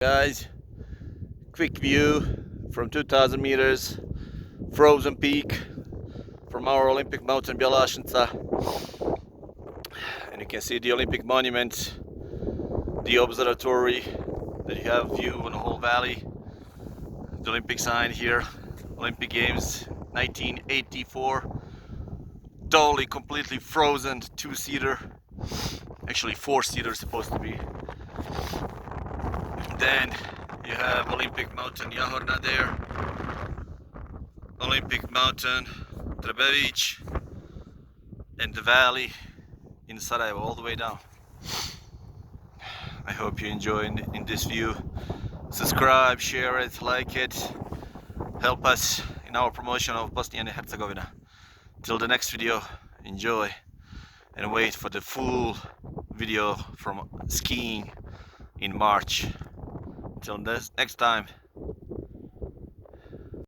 Guys, quick view from 2000 meters, frozen peak from our Olympic Mountain Bjelasnica. And you can see the Olympic monument, the observatory that you have view on the whole valley, the Olympic sign here, Olympic Games 1984, totally completely frozen, two-seater, actually four-seater supposed to be. Then you have Olympic Mountain Jahorna there, Olympic Mountain Mt.Bjelasnica, and the valley in Sarajevo all the way down. I hope you enjoy in this view. Subscribe, share it, like it, help us in our promotion of Bosnia and Herzegovina. Till the next video, enjoy and wait for the full video from skiing in March. Till next time.